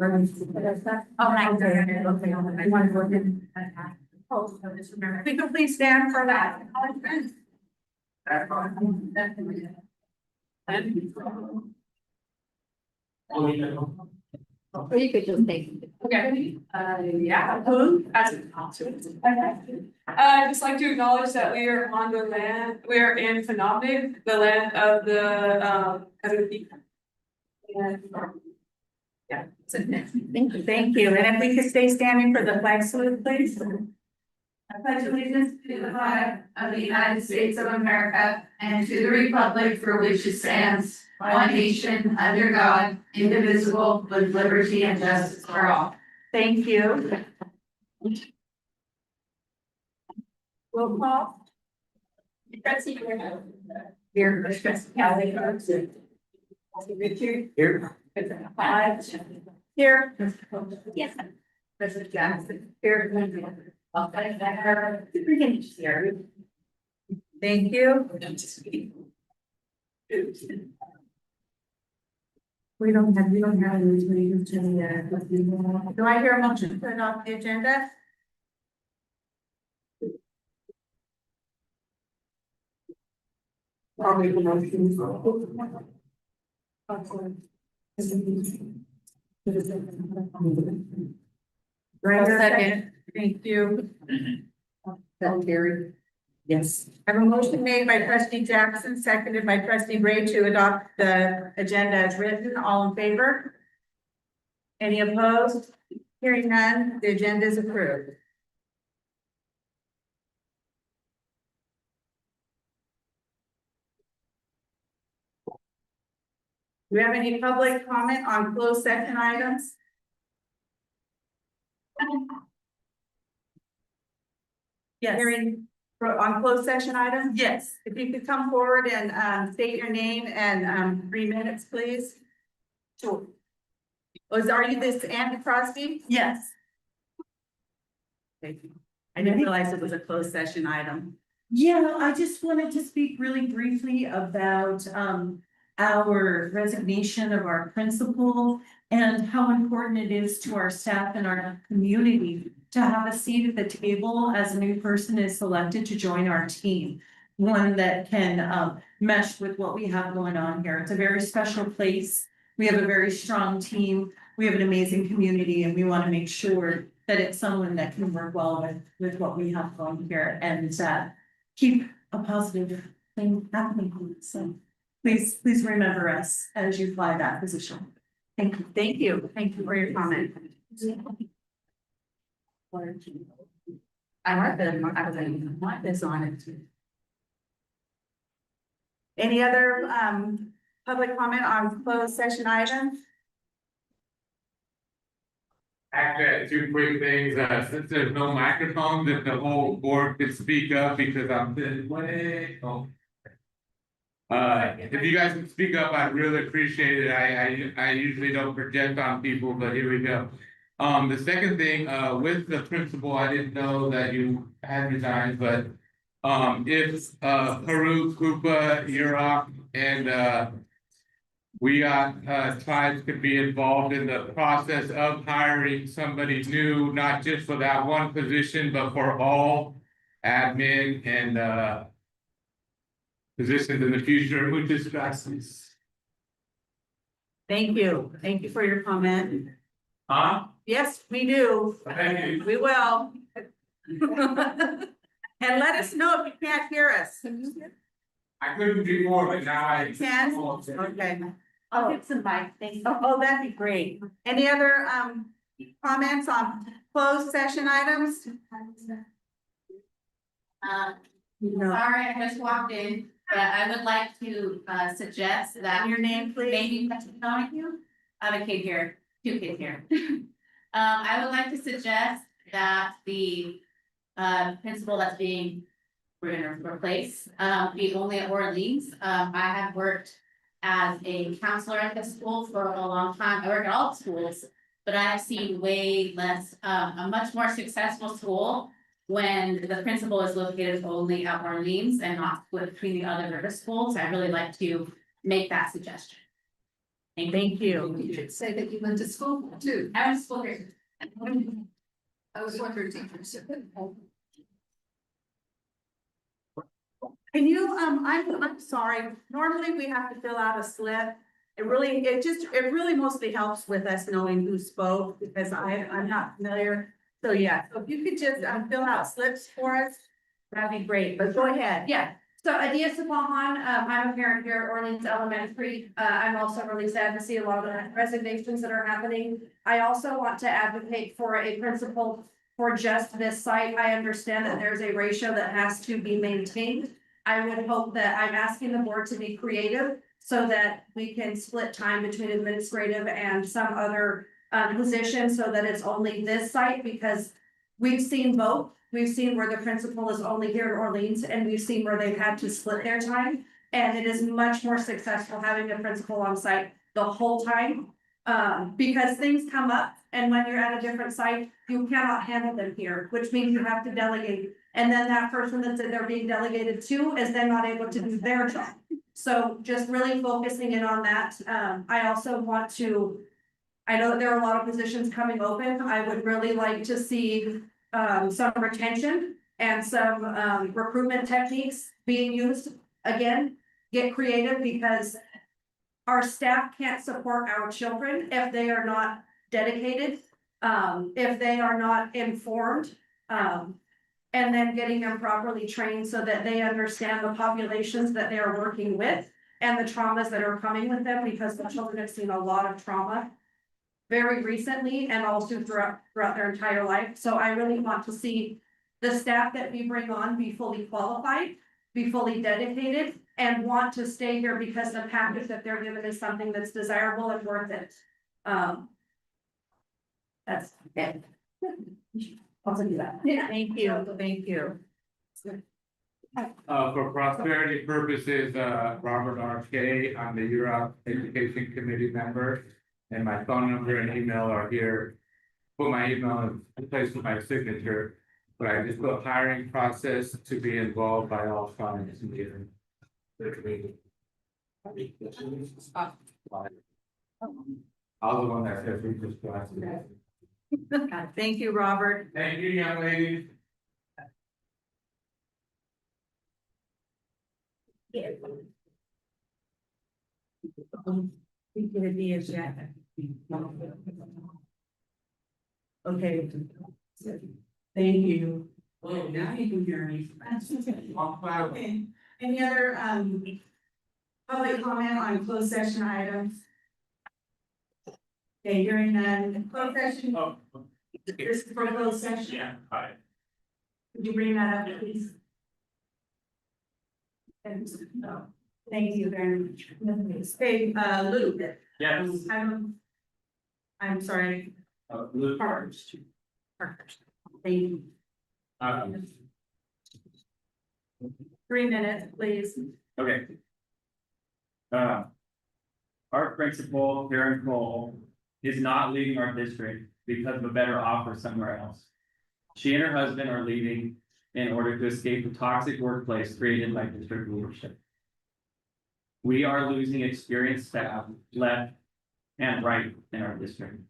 If we could please stand for that. Or you could just take. Okay, yeah, as I'd just like to acknowledge that we are on the land, we are in Phenomena, the land of the, and, yeah, so next. Thank you. And if we could stay standing for the flag salute, please. I pledge allegiance to the flag of the United States of America and to the republic for which it stands, one nation, under God, indivisible, with liberty and justice for all. Thank you. Roll call. Trustee Here. Trustee Kelly. Richard. Here. Here. Yes. President Jackson. Here. Thank you. We don't have any meetings to the, do I hear a motion to put it off the agenda? I'll make a motion. Right, Second. Thank you. That carried. Yes. I have a motion made by trustee Jackson, seconded by trustee Gray to adopt the agenda as written. All in favor? Any opposed? Hearing none, the agenda is approved. Do we have any public comment on closed session items? Yes. Hearing on closed session items? Yes. If you could come forward and state your name and 3 minutes, please. Sure. Are you this Andy Crosby? Yes. Thank you. I didn't realize it was a closed session item. Yeah, I just wanted to speak really briefly about our resignation of our principal and how important it is to our staff and our community to have a seat at the table as a new person is selected to join our team. One that can mesh with what we have going on here. It's a very special place. We have a very strong team. We have an amazing community, and we want to make sure that it's someone that can work well with what we have going here and keep a positive thing happening. So please remember us as you fly that position. Thank you. Thank you. Thank you for your comment. I want this on it too. Any other public comment on closed session items? Actually, I have 2 quick things, since there's no microphones, if the whole board could speak up because I'm sitting way. If you guys can speak up, I'd really appreciate it. I usually don't project on people, but here we go. The second thing, with the principal, I didn't know that you had resigned, but if Peru, Koopa, Iraq, and we got tribes could be involved in the process of hiring somebody new, not just for that one position, but for all admin and positions in the future. Muchas gracias. Thank you. Thank you for your comment. Huh? Yes, we do. Thank you. We will. And let us know if you can't hear us. I couldn't before, but now I Can? Okay. I'll get some mic, thank you. Oh, that'd be great. Any other comments on closed session items? No. Sorry, I just walked in, but I would like to suggest that Your name, please. maybe Donahue. I have a kid here, 2 kids here. I would like to suggest that the principal that's we're gonna replace, be only at Orleans. I have worked as a counselor at the school for a long time. I work at all schools, but I have seen way less, a much more successful school when the principal is located only at Orleans and not between the other river schools. I really like to make that suggestion. Thank you. You should say that you went to school too. I was school here. I was one of your teachers. Can you, I'm sorry, normally we have to fill out a slip. It really mostly helps with us knowing who spoke, because I'm not familiar. So yeah, so if you could just, fill out slips for us, that'd be great, but go ahead. Yeah, so Adia Sapahan, I'm a parent here at Orleans Elementary. I'm also really sad to see a lot of the resignations that are happening. I also want to advocate for a principal for just this site. I understand that there's a ratio that has to be maintained. I would hope that I'm asking the board to be creative so that we can split time between administrative and some other positions so that it's only this site, because we've seen both. We've seen where the principal is only here in Orleans, and we've seen where they've had to split their time. And it is much more successful having a principal on site the whole time. Because things come up, and when you're at a different site, you cannot handle them here, which means you have to delegate. And then that person that they're being delegated to is then not able to do their job. So just really focusing in on that. I also want to, I know that there are a lot of positions coming open. I would really like to see some retention and some recruitment techniques being used. Again, get creative, because our staff can't support our children if they are not dedicated, if they are not informed, and then getting them properly trained so that they understand the populations that they are working with and the traumas that are coming with them, because the children have seen a lot of trauma very recently and also throughout their entire life. So I really want to see the staff that we bring on be fully qualified, be fully dedicated, and want to stay here because the package that they're given is something that's desirable and worth it. That's it. Also do that. Thank you. For prosperity purposes, Robert R.K., I'm the Europe Education Committee member, and my phone number and email are here. Put my email in place with my signature, but I just put hiring process to be involved by all funds in the I was the one that said we just got to. Thank you, Robert. Thank you, young ladies. We could be a jet. Okay. Thank you. Well, Now you can hear me. Okay. Any other, public comment on closed session items? Okay, hearing none, closed session, Oh, this is for closed session, yeah, hi. could you bring that up, please? And, no, thank you very much. Hey, Luke. Yes. I'm sorry, Luke. Parks. Thank you. 3 minutes, please. Okay. Our principal, Karen Cole, is not leaving our district because of a better offer somewhere else. She and her husband are leaving in order to escape the toxic workplace created by district leadership. We are losing experienced staff left and right in our district.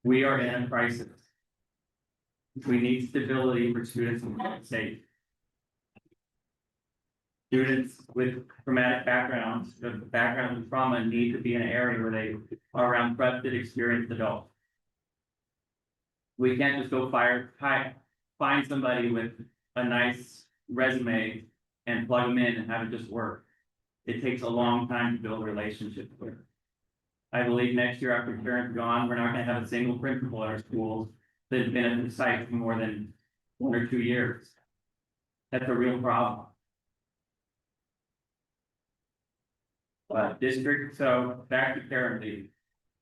We are in a crisis. We need stability for students in the state. Students with traumatic backgrounds, the background of trauma, need to be in an area where they are around trusted, experienced adults. We can't just go find somebody with a nice resume and plug them in and have it just work. It takes a long time to build relationships with. I believe next year after Karen's gone, we're not gonna have a single principal at our schools that's been at the site for more than 1 or 2 years. That's a real problem. But so back to Karen Lee.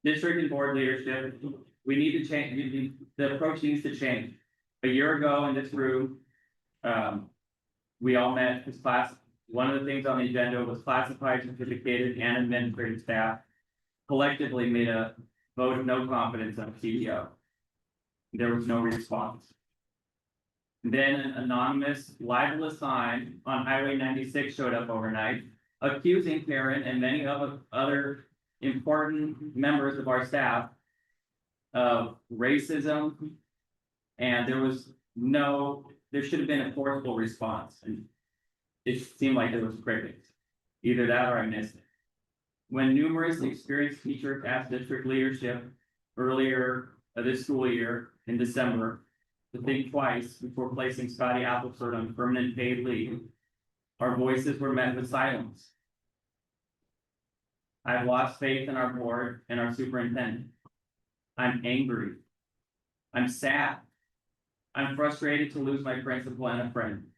District and board leadership, we need to change, the approach needs to change. A year ago in this room, we all met as class. One of the things on the agenda was classified, certificated, and administrative staff collectively made a vote of no confidence on CEO. There was no response. Then an anonymous libelous sign on Highway 96 showed up overnight accusing Karen and many other important members of our staff of racism. And there should have been a forceful response, and it seemed like there was crickets. Either that or I missed it. When numerous experienced teachers asked district leadership earlier this school year in December to think twice before placing Scotty Appleford on permanent paid leave, our voices were met with silence. I've lost faith in our board and our superintendent. I'm angry. I'm sad. I'm frustrated to lose my principal and a friend.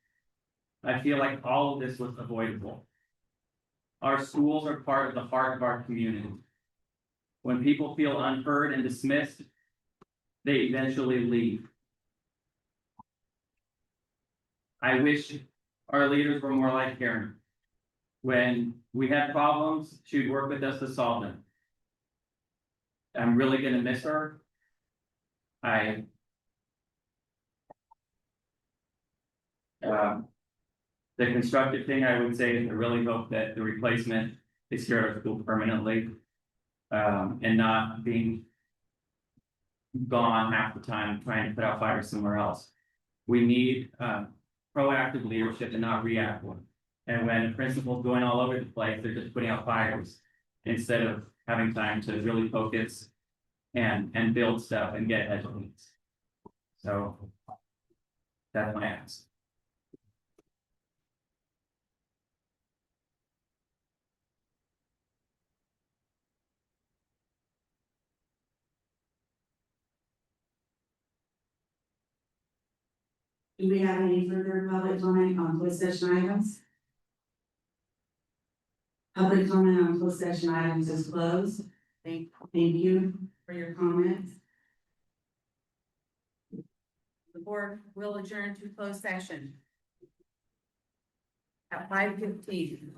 I feel like all of this was avoidable. Our schools are part of the heart of our community. When people feel unheard and dismissed, they eventually leave. I wish our leaders were more like Karen. When we had problems, she'd work with us to solve them. I'm really gonna miss her. The constructive thing I would say is I really hope that the replacement is here at our school permanently. And not being gone half the time trying to put out fires somewhere else. We need proactive leadership and not reactive. And when a principal's going all over the place, they're just putting out fires instead of having time to really focus and build stuff and get headlines. So that's my ask. Do we have any further public comment on closed session items? Public comment on closed session items is closed. Thank you for your comments. The board will adjourn to closed session at 5:15.